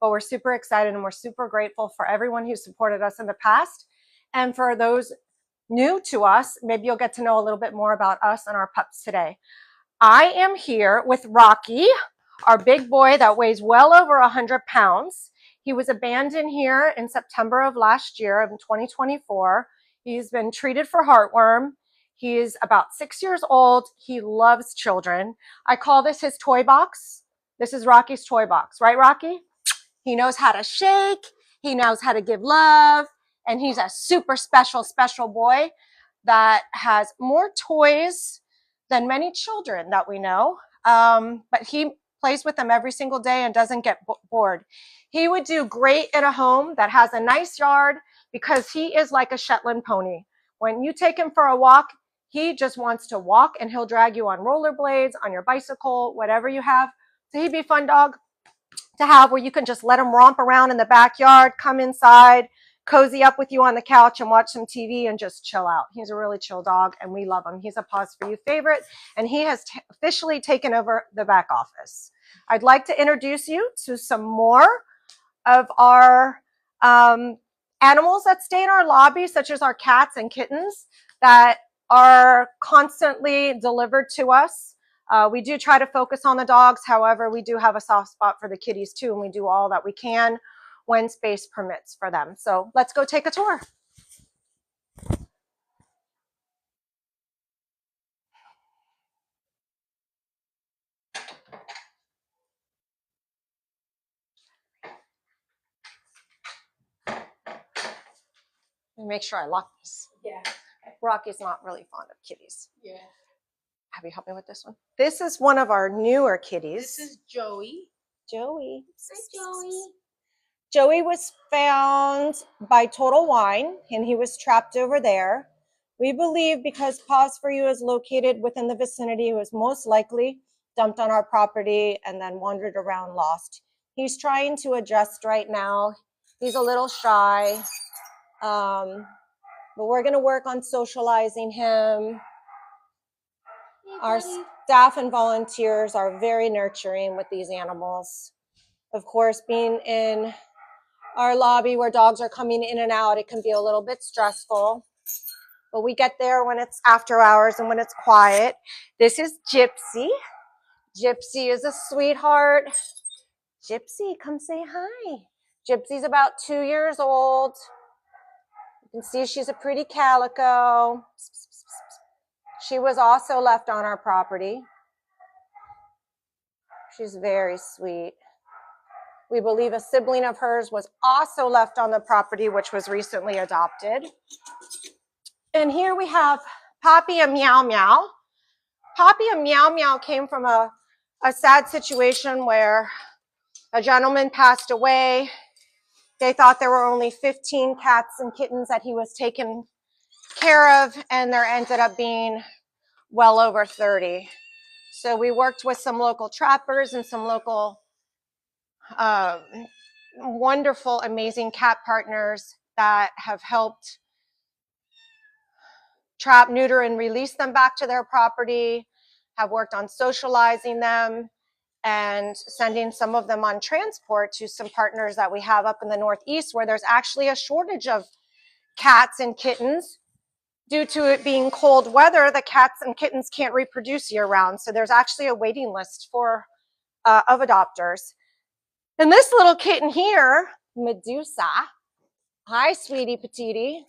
but we're super excited and we're super grateful for everyone who supported us in the past. And for those new to us, maybe you'll get to know a little bit more about us and our pups today. I am here with Rocky, our big boy that weighs well over 100 pounds. He was abandoned here in September of last year, of 2024. He's been treated for heartworm. He is about 6 years old. He loves children. I call this his toy box. This is Rocky's toy box, right, Rocky? He knows how to shake. He knows how to give love. And he's a super special, special boy that has more toys than many children that we know. But he plays with them every single day and doesn't get bored. He would do great in a home that has a nice yard because he is like a Shetland pony. When you take him for a walk, he just wants to walk and he'll drag you on rollerblades, on your bicycle, whatever you have. So he'd be a fun dog to have where you can just let him romp around in the backyard, come inside, cozy up with you on the couch and watch some TV and just chill out. He's a really chill dog and we love him. He's a Paws For You favorite and he has officially taken over the back office. I'd like to introduce you to some more of our animals that stay in our lobby, such as our cats and kittens that are constantly delivered to us. We do try to focus on the dogs. However, we do have a soft spot for the kitties too, and we do all that we can when space permits for them. So let's go take a tour. Let me make sure I lock this. Yeah. Rocky's not really fond of kitties. Yeah. Have you helped me with this one? This is one of our newer kitties. This is Joey. Joey. Hi, Joey. Joey was found by Total Wine and he was trapped over there. We believe because Paws For You is located within the vicinity, he was most likely dumped on our property and then wandered around lost. He's trying to adjust right now. He's a little shy, but we're going to work on socializing him. Our staff and volunteers are very nurturing with these animals. Of course, being in our lobby where dogs are coming in and out, it can be a little bit stressful. But we get there when it's after hours and when it's quiet. This is Gypsy. Gypsy is a sweetheart. Gypsy, come say hi. Gypsy's about 2 years old. You can see she's a pretty calico. She was also left on our property. She's very sweet. We believe a sibling of hers was also left on the property, which was recently adopted. And here we have Poppy and Meow Meow. Poppy and Meow Meow came from a sad situation where a gentleman passed away. They thought there were only 15 cats and kittens that he was taking care of, and there ended up being well over 30. So we worked with some local trappers and some local wonderful, amazing cat partners that have helped trap, neuter, and release them back to their property, have worked on socializing them and sending some of them on transport to some partners that we have up in the Northeast where there's actually a shortage of cats and kittens. Due to it being cold weather, the cats and kittens can't reproduce year round. So there's actually a waiting list for of adopters. And this little kitten here, Medusa, hi, sweetie petite.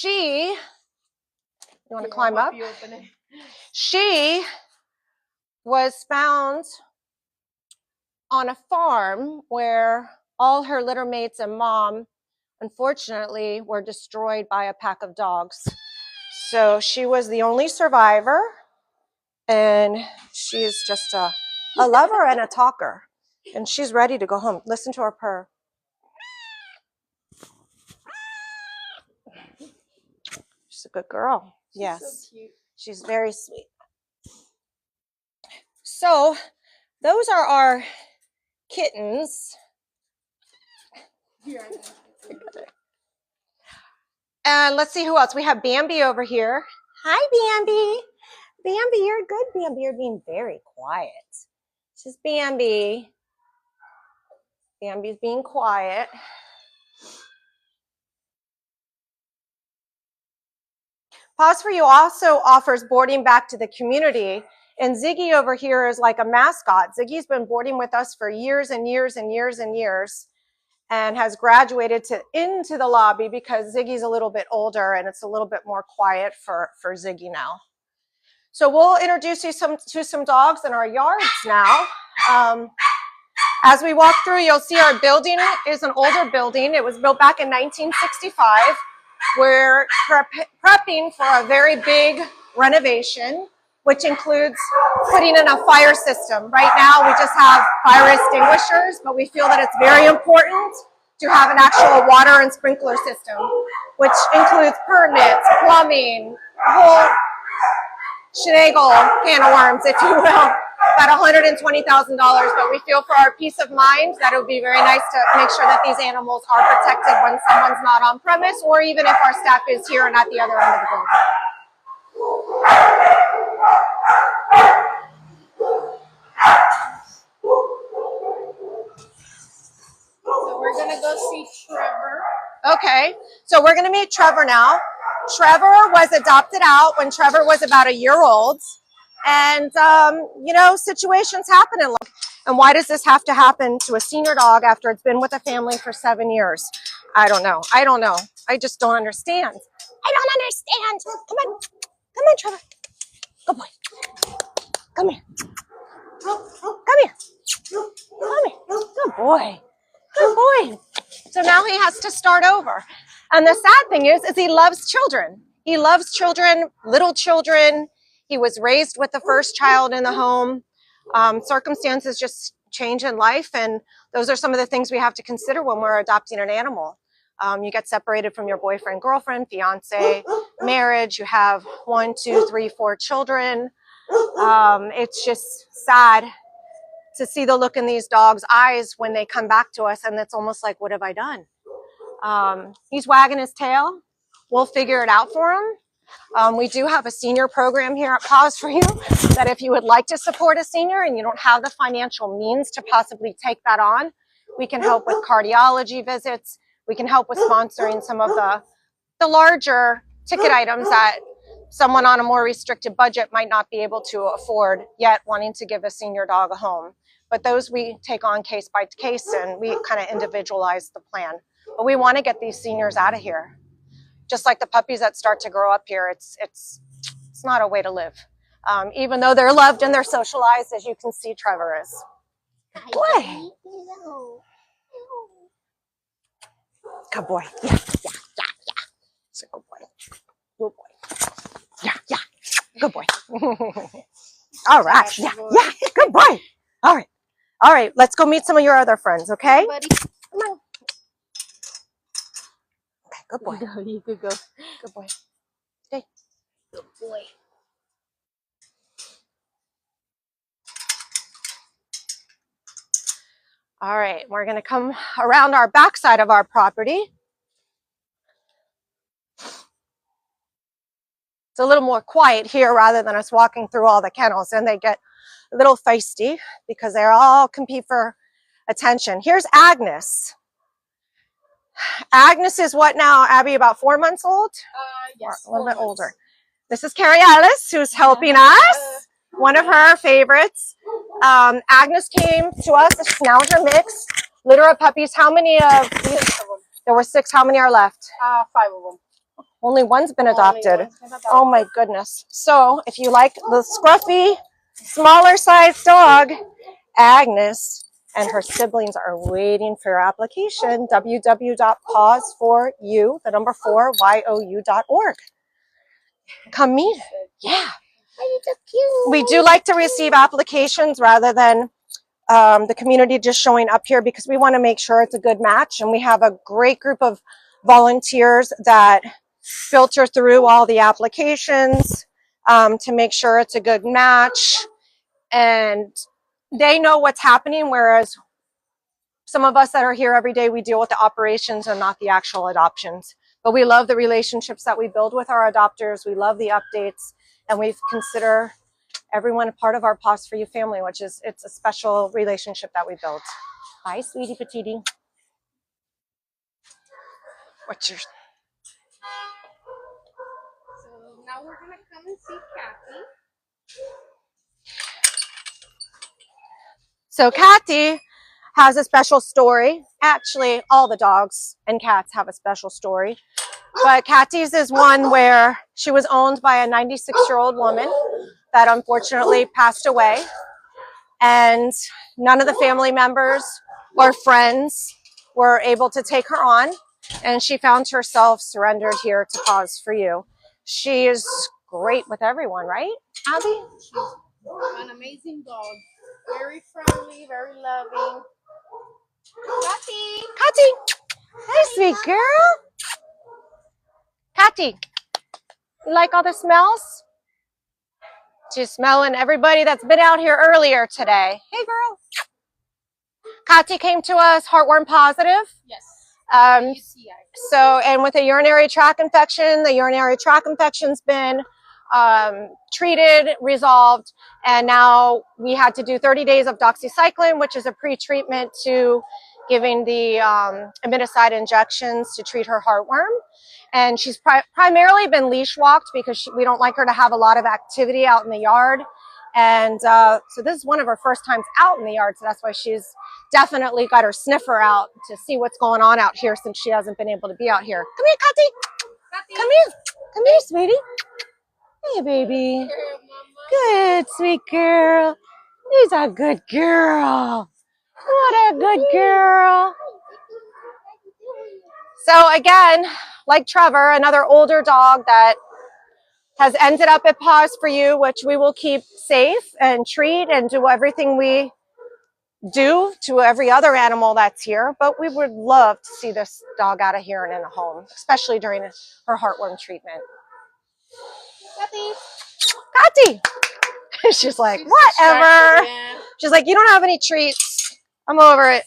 You want to climb up? She was found on a farm where all her litter mates and mom, unfortunately, were destroyed by a pack of dogs. So she was the only survivor, and she's just a lover and a talker. And she's ready to go home. Listen to her purr. She's a good girl. Yes. So cute. She's very sweet. So those are our kittens. And let's see who else. We have Bambi over here. Hi, Bambi. Bambi, you're good, Bambi. You're being very quiet. This is Bambi. Bambi's being quiet. Paws for You also offers boarding back to the community. And Ziggy over here is like a mascot. Ziggy's been boarding with us for years and years and years and years, and has graduated into the lobby because Ziggy's a little bit older and it's a little bit more quiet for Ziggy now. So we'll introduce you to some dogs in our yards now. As we walk through, you'll see our building is an older building. It was built back in 1965. We're prepping for a very big renovation, which includes putting in a fire system. Right now, we just have fire extinguishers, but we feel that it's very important to have an actual water and sprinkler system, which includes permits, plumbing, a whole shenagle can of worms, if you will. About $120,000, but we feel for our peace of mind that it would be very nice to make sure that these animals are protected when someone's not on premise, or even if our staff is here and at the other end of the building. So we're gonna go see Trevor. Okay, so we're gonna meet Trevor now. Trevor was adopted out when Trevor was about a year old. And, you know, situations happen in life. And why does this have to happen to a senior dog after it's been with a family for 7 years? I don't know. I don't know. I just don't understand. I don't understand. Come on. Come on, Trevor. Good boy. Come here. Come here. Come here. Good boy. Good boy. So now he has to start over. And the sad thing is he loves children. He loves children, little children. He was raised with the first child in the home. Circumstances just change in life, and those are some of the things we have to consider when we're adopting an animal. You get separated from your boyfriend, girlfriend, fiance, marriage. You have 1, 2, 3, 4 children. It's just sad to see the look in these dogs' eyes when they come back to us, and it's almost like, what have I done? He's wagging his tail. We'll figure it out for him. We do have a senior program here at Paws for You that if you would like to support a senior and you don't have the financial means to possibly take that on, we can help with cardiology visits. We can help with sponsoring some of the larger ticket items that someone on a more restricted budget might not be able to afford, yet wanting to give a senior dog a home. But those we take on case by case, and we kind of individualize the plan. But we want to get these seniors out of here. Just like the puppies that start to grow up here, it's not a way to live. Even though they're loved and they're socialized, as you can see, Trevor is. Boy. Good boy. Yeah. It's a good boy. Good boy. Yeah. Good boy. All right. Yeah. Good boy. All right. Let's go meet some of your other friends, okay? Come on. Okay, good boy. You could go. Good boy. Stay. Good boy. All right, we're going to come around our backside of our property. It's a little more quiet here rather than us walking through all the kennels, and they get a little feisty because they all compete for attention. Here's Agnes. Agnes is what now, Abby, about 4 months old? Yes, a little bit older. This is Carrie Ellis, who's helping us. One of her favorites. Agnes came to us. Now her mix. Litter of puppies. How many of these? There were 6. How many are left? 5 of them. Only one's been adopted. Oh my goodness. So if you like the scruffy, smaller size dog, Agnes and her siblings are waiting for your application. www.pawsforyou.org. Come meet it. Yeah. We do like to receive applications rather than the community just showing up here, because we want to make sure it's a good match. And we have a great group of volunteers that filter through all the applications to make sure it's a good match. And they know what's happening, whereas some of us that are here every day, we deal with the operations and not the actual adoptions. But we love the relationships that we build with our adopters. We love the updates, and we consider everyone a part of our Paws for You family, which is, it's a special relationship that we build. Bye, sweetie petite. What's your... So now we're gonna come and see Kathy. So Kathy has a special story. Actually, all the dogs and cats have a special story. But Kathy's is one where she was owned by a 96-year-old woman that unfortunately passed away. And none of the family members or friends were able to take her on. And she found herself surrendered here to Paws for You. She is great with everyone, right, Abby? She's an amazing dog. Very friendly, very loving. Kathy! Kathy! Hey, sweet girl! Kathy, you like all the smells? She's smelling everybody that's been out here earlier today. Hey, girl. Kathy came to us heartworm positive. Yes. UTI. So, and with a urinary tract infection, the urinary tract infection's been treated, resolved, and now we had to do 30 days of doxycycline, which is a pre-treatment to giving the aminoside injections to treat her heartworm. And she's primarily been leash walked because we don't like her to have a lot of activity out in the yard. And so this is one of her first times out in the yard, so that's why she's definitely got her sniffer out to see what's going on out here since she hasn't been able to be out here. Come here, Kathy. Kathy. Come here. Come here, sweetie. Hey, baby. Good, sweet girl. She's a good girl. What a good girl. So again, like Trevor, another older dog that has ended up at Paws for You, which we will keep safe and treat and do everything we do to every other animal that's here. But we would love to see this dog out of here and in a home, especially during her heartworm treatment. Kathy! Kathy! She's like, whatever. She's like, you don't have any treats. I'm over it.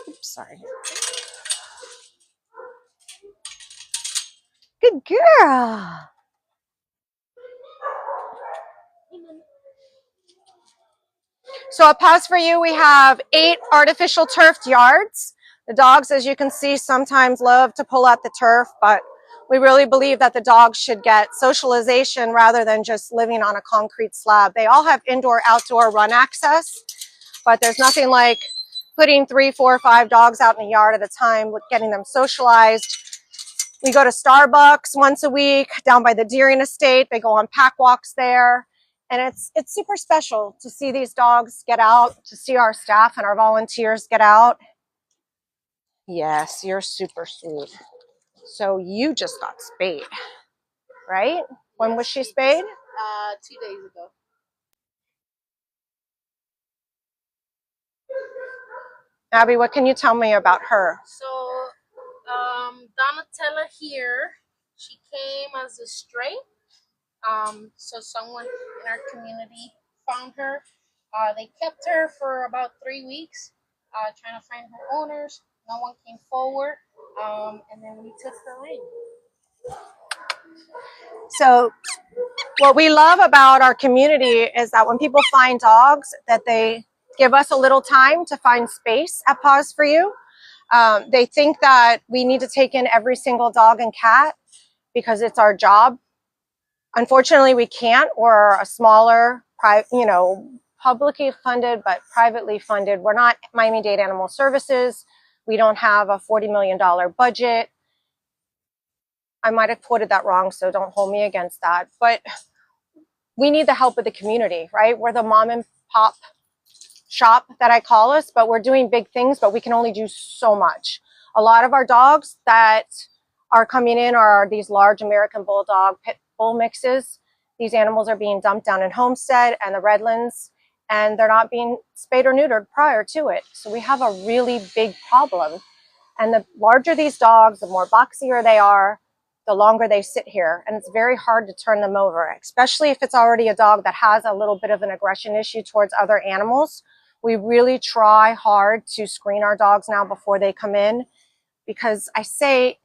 Oops, sorry. Good girl. So at Paws for You, we have 8 artificial turfed yards. The dogs, as you can see, sometimes love to pull out the turf, but we really believe that the dogs should get socialization rather than just living on a concrete slab. They all have indoor-outdoor run access, but there's nothing like putting 3, 4, 5 dogs out in the yard at a time, with getting them socialized. We go to Starbucks once a week down by the Deering Estate. They go on pack walks there. And it's super special to see these dogs get out, to see our staff and our volunteers get out. Yes, you're super sweet. So you just got spayed, right? When was she spayed? 2 days ago. Abby, what can you tell me about her? So, Donatella here, she came as a stray. So someone in our community found her. They kept her for about 3 weeks, trying to find her owners. No one came forward, and then we took her in. So what we love about our community is that when people find dogs, that they give us a little time to find space at Paws for You. They think that we need to take in every single dog and cat because it's our job. Unfortunately, we can't. We're a smaller, publicly funded but privately funded. We're not Miami-Dade Animal Services. We don't have a $40 million budget. I might have quoted that wrong, so don't hold me against that. But we need the help of the community, right? We're the mom and pop shop that I call us, but we're doing big things, but we can only do so much. A lot of our dogs that are coming in are these large American Bulldog pit bull mixes. These animals are being dumped down in Homestead and the Redlands, and they're not being spayed or neutered prior to it. So we have a really big problem. And the larger these dogs, the more boxier they are, the longer they sit here. And it's very hard to turn them over, especially if it's already a dog that has a little bit of an aggression issue towards other animals. We really try hard to screen our dogs now before they come in, because I say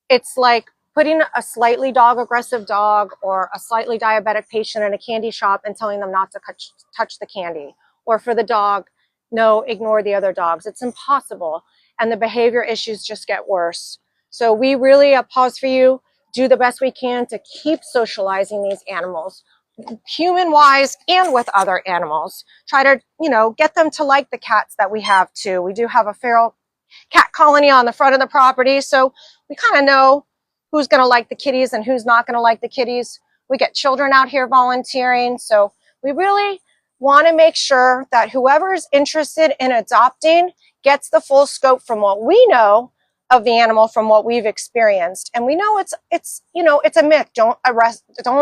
it's like putting a slightly dog-aggressive dog or a slightly diabetic patient in a candy shop and telling them not to touch the candy, or for the dog, no, ignore the other dogs. It's impossible. And the behavior issues just get worse. So we really pause for you, do the best we can to keep socializing these animals, human-wise and with other animals. Try to, you know, get them to like the cats that we have too. We do have a feral cat colony on the front of the property, so we kind of know who's going to like the kitties and who's not going to like the kitties. We get children out here volunteering, so we really want to make sure that whoever is interested in adopting gets the full scope from what we know of the animal, from what we've experienced. And we know it's you know, it's a myth. Don't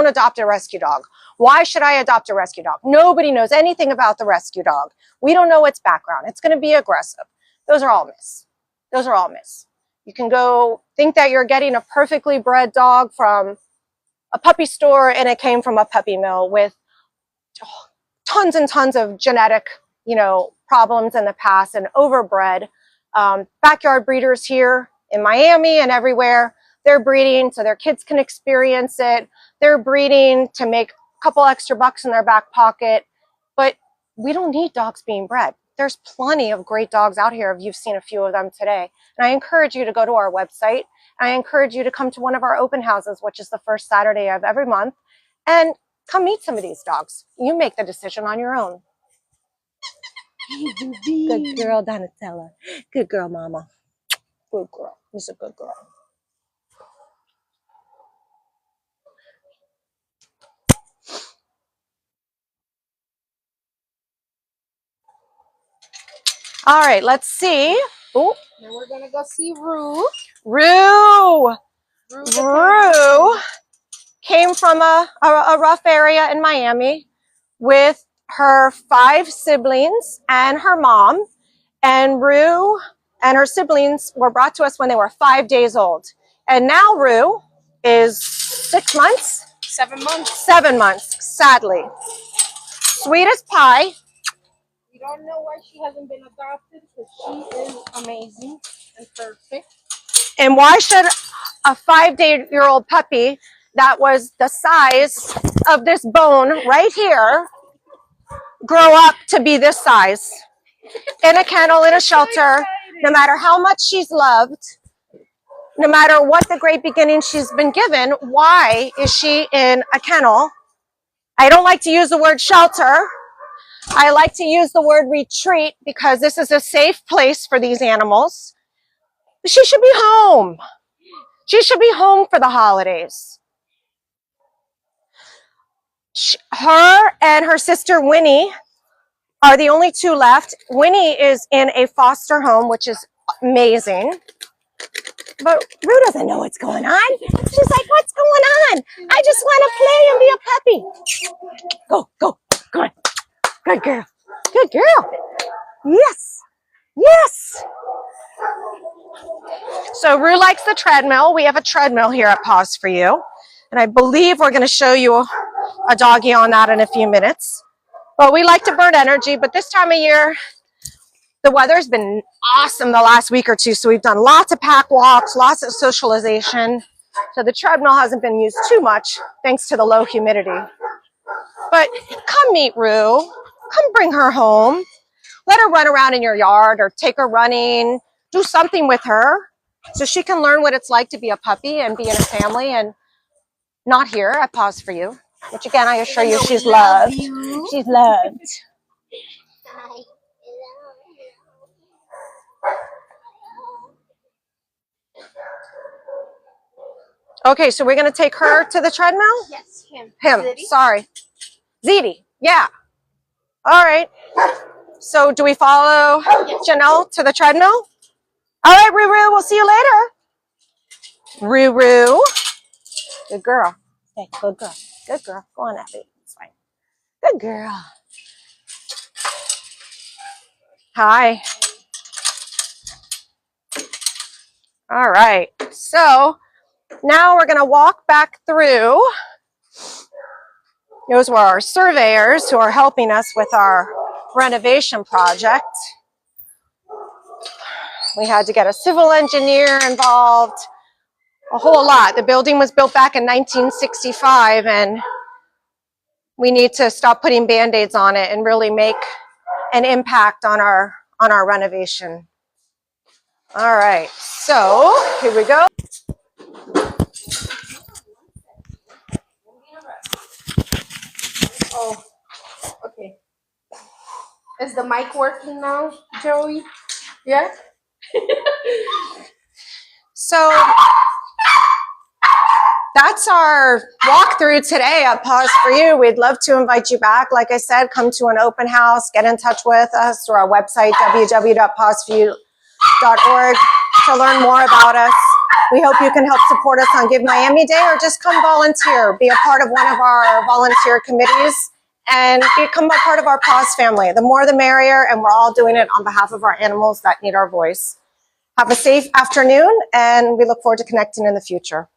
adopt a rescue dog. Why should I adopt a rescue dog? Nobody knows anything about the rescue dog. We don't know its background. It's going to be aggressive. Those are all myths. Those are all myths. You can go think that you're getting a perfectly bred dog from a puppy store and it came from a puppy mill with tons and tons of genetic, you know, problems in the past and overbred. Backyard breeders here in Miami and everywhere, they're breeding so their kids can experience it. They're breeding to make a couple extra bucks in their back pocket, but we don't need dogs being bred. There's plenty of great dogs out here. You've seen a few of them today. And I encourage you to go to our website. I encourage you to come to one of our open houses, which is the first Saturday of every month, and come meet some of these dogs. You make the decision on your own. Good girl, Donatella. Good girl, Mama. Good girl. You're a good girl. All right, let's see. Oh, now we're gonna go see Rue. Rue came from a rough area in Miami with her 5 siblings and her mom. And Rue and her siblings were brought to us when they were 5 days old. And now Rue is 6 months? 7 months. 7 months, sadly. Sweet as pie. We don't know why she hasn't been adopted, because she is amazing and perfect. And why should a 5-day-old puppy that was the size of this bone right here grow up to be this size? In a kennel, in a shelter, no matter how much she's loved, no matter what the great beginning she's been given, why is she in a kennel? I don't like to use the word shelter. I like to use the word retreat because this is a safe place for these animals. She should be home. She should be home for the holidays. Her and her sister Winnie are the only 2 left. Winnie is in a foster home, which is amazing. But Rue doesn't know what's going on. She's like, what's going on? I just want to play and be a puppy. Go, go, go on. Good girl. Good girl. Yes. Yes. So Rue likes the treadmill. We have a treadmill here at Paws for You. And I believe we're going to show you a doggy on that in a few minutes. But we like to burn energy. But this time of year, the weather's been awesome the last week or two. So we've done lots of pack walks, lots of socialization. So the treadmill hasn't been used too much thanks to the low humidity. But come meet Rue. Come bring her home. Let her run around in your yard or take her running. Do something with her so she can learn what it's like to be a puppy and be in a family and not here at Paws for You. Which again, I assure you, she's loved. She's loved. Okay, so we're going to take her to the treadmill? Yes, him. Him, sorry. Zeddy, yeah. All right. So do we follow Janelle to the treadmill? All right, Ruru, we'll see you later. Ruru. Good girl. Hey, good girl. Good girl. Go on, Effie. It's fine. Good girl. Hi. All right. So now we're going to walk back through. Those were our surveyors who are helping us with our renovation project. We had to get a civil engineer involved, a whole lot. The building was built back in 1965, and we need to stop putting Band-Aids on it and really make an impact on our renovation. All right, so here we go. Oh, okay. Is the mic working now, Joey? Yeah? So that's our walkthrough today at Pause For You. We'd love to invite you back. Like I said, come to an open house, get in touch with us through our website, www.pauseforyou.org, to learn more about us. We hope you can help support us on Give Miami Day, or just come volunteer, be a part of one of our volunteer committees, and become a part of our Pause family. The more the merrier, and we're all doing it on behalf of our animals that need our voice. Have a safe afternoon, and we look forward to connecting in the future.